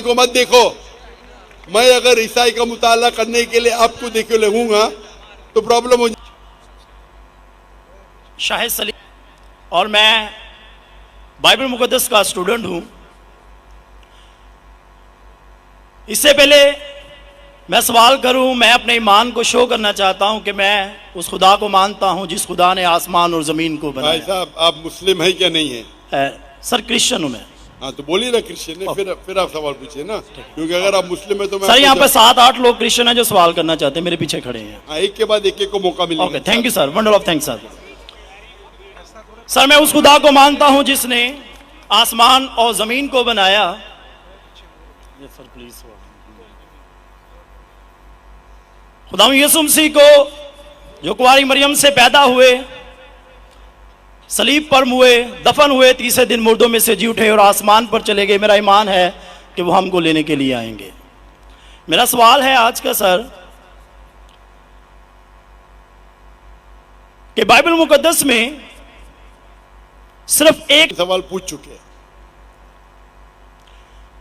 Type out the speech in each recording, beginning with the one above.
को मत देखो। मैं अगर ईसाई का मुताला करने के लिए आपको देखे लगूंगा तो प्रॉब्लम हो जाएगी। शाहिद सलीम और मैं बाइबल मुकद्दस का स्टूडेंट हूं। इससे पहले मैं सवाल करूं, मैं अपने ईमान को शो करना चाहता हूं कि मैं उस खुदा को मानता हूं जिस खुदा ने आसमान और जमीन को बनाया। भाई साहब, आप मुस्लिम है क्या नहीं है? सर क्रिश्चियन हूं मैं। हाँ तो बोलिए ना क्रिश्चियन है, फिर आप सवाल पूछिए ना, क्योंकि अगर आप मुस्लिम है तो मैं सर यहाँ पे 7-8 लोग क्रिश्चियन हैं जो सवाल करना चाहते हैं, मेरे पीछे खड़े हैं। हाँ, एक के बाद एक को मौका मिलेगा। Okay, thank you sir, wonderful of thanks sir. Sir मैं उस खुदा को मानता हूं जिसने आसमान और जमीन को बनाया। सर प्लीज, खुदा यीशु मसीह को जो कुंवारी मरियम से पैदा हुए, सलीब पर हुए, दफन हुए, तीसरे दिन मुर्दों में से जी उठे और आसमान पर चले गए। मेरा ईमान है कि वो हमको लेने के लिए आएंगे। मेरा सवाल है आज का सर कि बाइबल मुकद्दस में सिर्फ एक सवाल पूछ चुके हैं,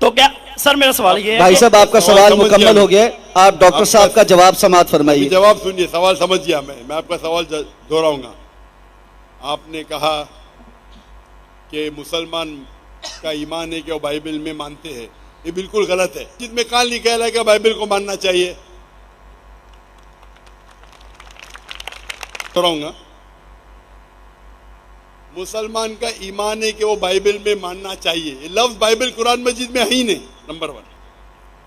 तो क्या सर मेरा सवाल ये है भाई साहब आपका सवाल मुकम्मल हो गया, आप डॉक्टर साहब का जवाब समाप्त फरमाइए। जवाब सुनिए, सवाल समझ गया मैं आपका सवाल दोहराऊंगा। आपने कहा कि मुसलमान का ईमान है कि वो बाइबल में मानते हैं, ये बिल्कुल गलत है। जिसमें कहां लिखा है कि बाइबल को मानना चाहिए? दोहराऊंगा, मुसलमान का ईमान है कि वो बाइबल में मानना चाहिए। ये लफ्ज बाइबल कुरान मजीद में है ही नहीं। नंबर 1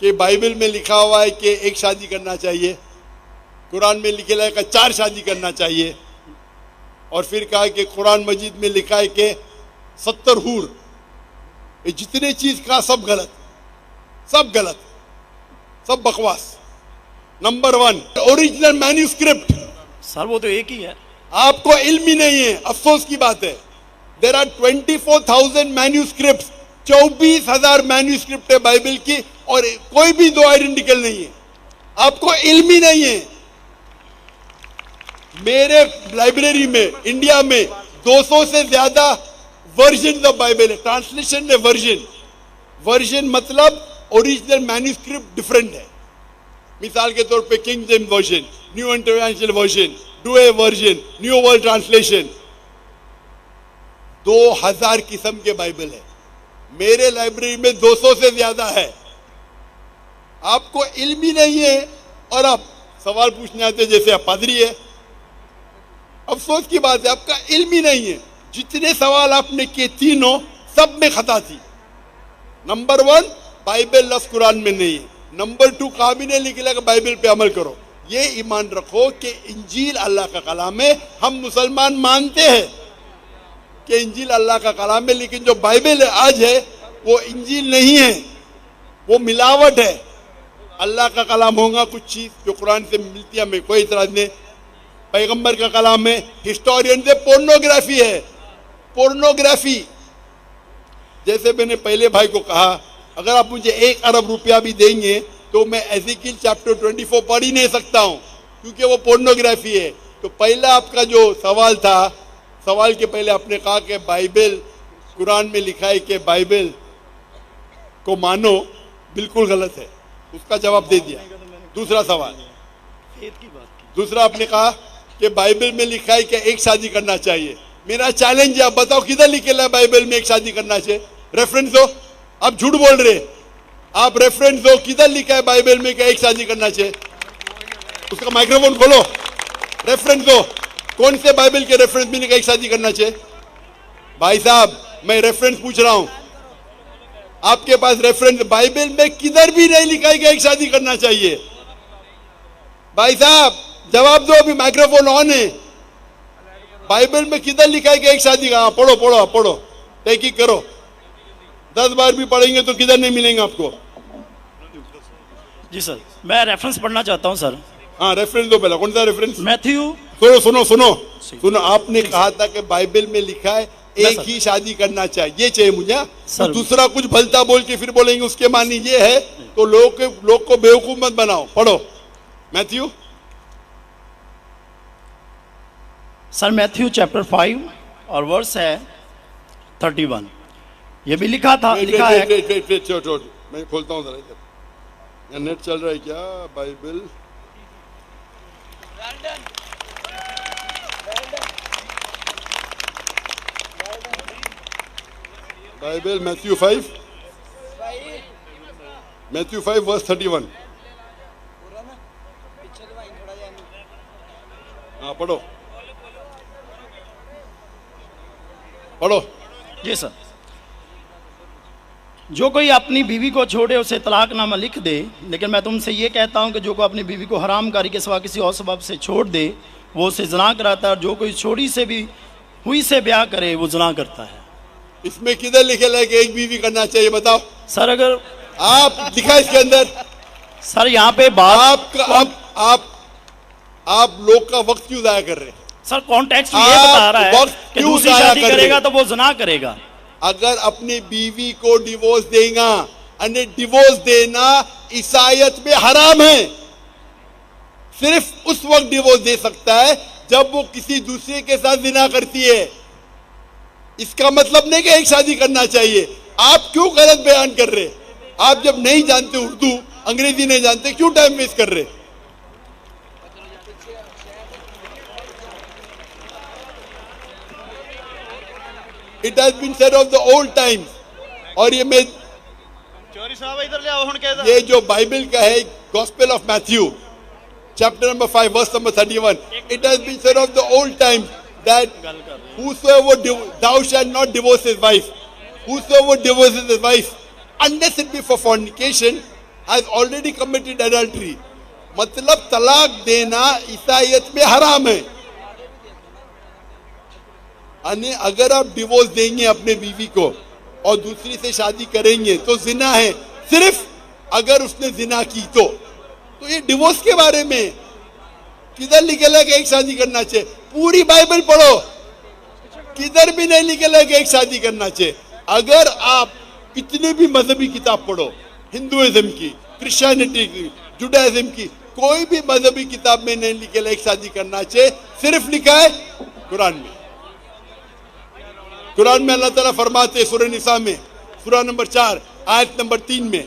कि बाइबल में लिखा हुआ है कि एक शादी करना चाहिए, कुरान में लिखा है कि 4 शादी करना चाहिए, और फिर कहा कि कुरान मजीद में लिखा है कि 70 हूर। ये जितने चीज का सब गलत, सब गलत, सब बकवास। Number 1 original manuscript. सर वो तो एक ही है, आपको इल्म ही नहीं है, अफसोस की बात है। देर आर 24,000 मैन्यूस्क्रिप्ट, 24,000 मैन्यूस्क्रिप्ट है बाइबल की, और कोई भी दो आइडेंटिकल नहीं है। आपको इल्म ही नहीं है। मेरे लाइब्रेरी में इंडिया में 200 से ज्यादा वर्जन ऑफ बाइबल है। ट्रांसलेशन है वर्जन मतलब ओरिजिनल मैन्यूस्क्रिप्ट डिफरेंट है। मिसाल के तौर पे king James version, new international version, Doue version, new world translation, 2000 किस्म के बाइबल है। मेरे लाइब्रेरी में 200 से ज्यादा है। आपको इल्म ही नहीं है और आप सवाल पूछने आते जैसे आप पादरी है। अफसोस की बात है, आपका इल्म ही नहीं है। जितने सवाल आपने किए तीनों सब में खता थी। नंबर 1 बाइबल लफ्ज कुरान में नहीं है। नंबर 2 काबिने लिखा कि बाइबल पे अमल करो। ये ईमान रखो कि इंजील अल्लाह का कलाम है। हम मुसलमान मानते हैं कि इंजील अल्लाह का कलाम है, लेकिन जो बाइबल आज है वो इंजील नहीं है, वो मिलावट है। अल्लाह का कलाम होगा कुछ चीज जो कुरान से मिलती है, हमें कोई इतराज नहीं। पैगंबर का कलाम है, हिस्टोरियन से पोर्नोग्राफी है, पोर्नोग्राफी। जैसे मैंने पहले भाई को कहा, अगर आप मुझे 1 अरब रुपया भी देंगे तो मैं एज़ेकिएल चैप्टर 24 पढ़ ही नहीं सकता हूं, क्योंकि वो पोर्नोग्राफी है। तो पहला आपका जो सवाल था, सवाल के पहले आपने कहा कि बाइबल कुरान में लिखा है कि बाइबल को मानो, बिल्कुल गलत है। उसका जवाब दे दिया। दूसरा सवाल, दूसरा आपने कहा कि बाइबल में लिखा है कि एक शादी करना चाहिए। मेरा चैलेंज है, आप बताओ किधर लिखा है बाइबल में एक शादी करना चाहिए? रेफरेंस दो। आप झूठ बोल रहे, आप रेफरेंस दो, किधर लिखा है बाइबल में कि एक शादी करना चाहिए? उसका माइक्रोफोन खोलो, रेफरेंस दो। कौन से बाइबल के रेफरेंस में एक शादी करना चाहिए? भाई साहब मैं रेफरेंस पूछ रहा हूं, आपके पास रेफरेंस बाइबल में किधर भी नहीं लिखा है कि एक शादी करना चाहिए? भाई साहब जवाब दो, अभी माइक्रोफोन ऑन है। बाइबल में किधर लिखा है कि एक शादी का? पढ़ो पढ़ो पढ़ो, तहकीक करो। 10 बार भी पढ़ेंगे तो किधर नहीं मिलेंगे आपको। जी सर, मैं रेफरेंस पढ़ना चाहता हूं सर। हाँ रेफरेंस दो। पहला कौन सा रेफरेंस? मैथ्यू। सुनो आपने कहा था कि बाइबल में लिखा है एक ही शादी करना चाहिए, ये चाहिए मुझे। तो दूसरा कुछ भलता बोल के फिर बोलेंगे उसके मानी ये है, तो लोग को बेवकूफ मत बनाओ। पढ़ो मैथ्यू। सर मैथ्यू चैप्टर 5 और वर्स है 31। ये भी लिखा था, लिखा है। मैं खोलता हूँ जरा इधर, यहाँ नेट चल रहा है क्या? Bible Bible Matthew 5 verse 31। हाँ पढ़ो पढ़ो। जी सर। जो कोई अपनी बीवी को छोड़े उसे तलाकनामा लिख दे, लेकिन मैं तुमसे ये कहता हूँ कि जो कोई अपनी बीवी को हरामकारी के सिवा किसी और सबब से छोड़ दे वो उसे ज़िना कराता है, और जो कोई छोड़ी से भी हुई से ब्याह करे वो ज़िना करता है। इसमें किधर लिखेला है कि एक बीवी करना चाहिए? बताओ सर अगर आप लिखा है इसके अंदर? सर यहाँ पे बात आप लोग का वक्त क्यों जाया कर रहे हैं? सर कॉन्टेक्स्ट ये बता रहा है वक्त कि क्यों दूसरी जाया शादी कर रहे करेगा हैं? तो वो ज़िना करेगा। अगर अपनी बीवी को डिवोर्स देगा, अने डिवोर्स देना ईसाईयत में हराम है। सिर्फ उस वक्त डिवोर्स दे सकता है जब वो किसी दूसरे के साथ जिना करती है। इसका मतलब नहीं कि एक शादी करना चाहिए। आप क्यों गलत बयान कर रहे? आप जब नहीं जानते उर्दू अंग्रेजी नहीं जानते, क्यों टाइम वेस्ट कर रहे? It has been said of the old times। और ये मैं चोरी साहब इधर ले आओ हुन कहदा, ये जो बाइबल का है gospel of Matthew chapter number 5 verse number 31, it has been said of the old times that whosoever thou shalt not divorce his wife, whosoever divorces his wife unless it be for fornication has already committed adultery। मतलब तलाक देना ईसाईयत में हराम है। यानी अगर आप divorce देंगे अपने बीवी को और दूसरी से शादी करेंगे तो जिना है, सिर्फ अगर उसने जिना की तो ये डिवोर्स के बारे में किधर लिखेला कि एक शादी करना चाहिए? पूरी बाइबल पढ़ो, किधर भी नहीं लिखेला कि एक शादी करना चाहिए। अगर आप कितने भी मजहबी किताब पढ़ो, हिंदुइज्म की, क्रिश्चियनिटी की, जुडाइज्म की, कोई भी मजहबी किताब में नहीं लिखेला एक शादी करना चाहिए। सिर्फ लिखा है कुरान में। कुरान में अल्लाह ताला फरमाते सूरह निसा में सूरह नंबर 4 आयत नंबर 3 में,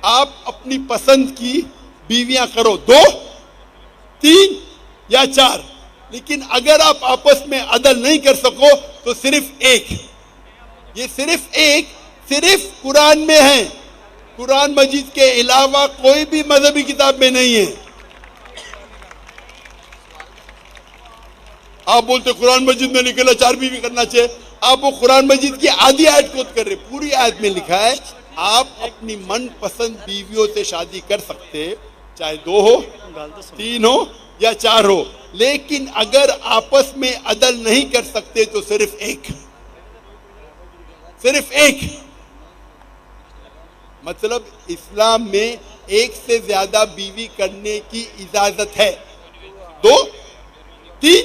आप अपनी पसंद की बीवियां करो, 2, 3 या 4, लेकिन अगर आप आपस में अदल नहीं कर सको तो सिर्फ एक। ये सिर्फ एक, सिर्फ कुरान में है। कुरान मजीद के अलावा कोई भी मजहबी किताब में नहीं है। आप बोलते कुरान मजीद में निकला 4 बीवी करना चाहिए। आप वो कुरान मजीद की आधी आयत कोट कर रहे, पूरी आयत में लिखा है आप अपनी मनपसंद बीवियों से शादी कर सकते, चाहे 2 हो, 3 हो या 4 हो, लेकिन अगर आपस में अदल नहीं कर सकते तो सिर्फ एक, सिर्फ एक। मतलब इस्लाम में एक से ज्यादा बीवी करने की इजाजत है, 2, 3,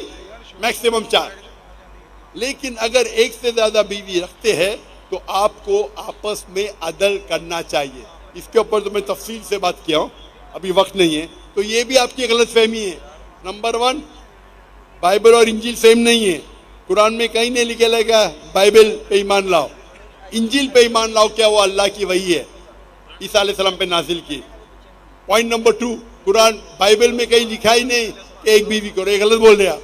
मैक्सिमम 4, लेकिन अगर एक से ज्यादा बीवी रखते हैं तो आपको आपस में अदल करना चाहिए। इसके ऊपर तो मैं तफसील से बात किया हूं, अभी वक्त नहीं है। तो ये भी आपकी गलत फहमी है। नंबर 1, बाइबल और इंजील सेम नहीं है। कुरान में कहीं नहीं लिखा लगा बाइबल पे ईमान लाओ, इंजील पे ईमान लाओ, क्या वो अल्लाह की वही है, ईसा अलैहिस्सलाम पे नाजिल की। पॉइंट नंबर 2, कुरान बाइबल में कहीं लिखा ही नहीं कि एक बीवी करो, ये गलत बोल रहे आप।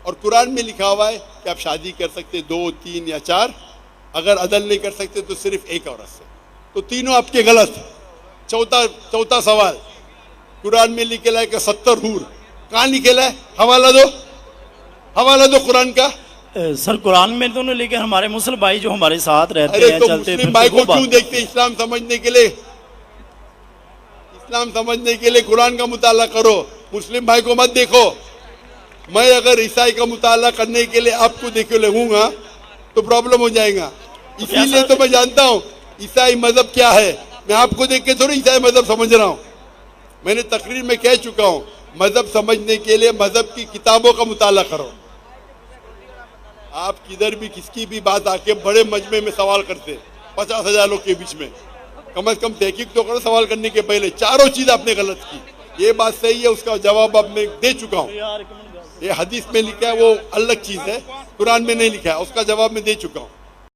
और कुरान में लिखा हुआ है कि आप शादी कर सकते 2, 3 या 4, अगर अदल नहीं कर सकते तो सिर्फ एक औरत से। तो तीनों आपके गलत। चौथा सवाल, कुरान में लिखेला है कि 70 हूर, कहाँ लिखेला है? हवाला दो कुरान का। सर कुरान में तो नहीं, लेकिन हमारे मुस्लिम भाई जो हमारे साथ रहते अरे हैं, तो चलते मुस्लिम भाई को क्यों देखते? इस्लाम समझने के लिए, इस्लाम समझने के लिए कुरान का मुताला करो, मुस्लिम भाई को मत देखो। मैं अगर ईसाई का मुताला करने के लिए आपको देखे लगूंगा तो प्रॉब्लम हो जाएगा। इसीलिए तो मैं जानता हूँ ईसाई मजहब क्या है। मैं आपको देख के थोड़ी ईसाई मजहब समझ रहा हूँ। मैंने तकरीर में कह चुका हूँ, मजहब समझने के लिए मजहब की किताबों का मुताला करो। आप किधर भी किसकी भी बात आके बड़े मजमे में सवाल करते 50,000 लोग के बीच में, कम से कम तहकीक तो करो सवाल करने के पहले। चारों चीज आपने गलत की, ये बात सही है, उसका जवाब अब मैं दे चुका हूँ। ये हदीस में लिखा है वो अलग चीज है, कुरान में नहीं लिखा है, उसका जवाब मैं दे चुका हूँ।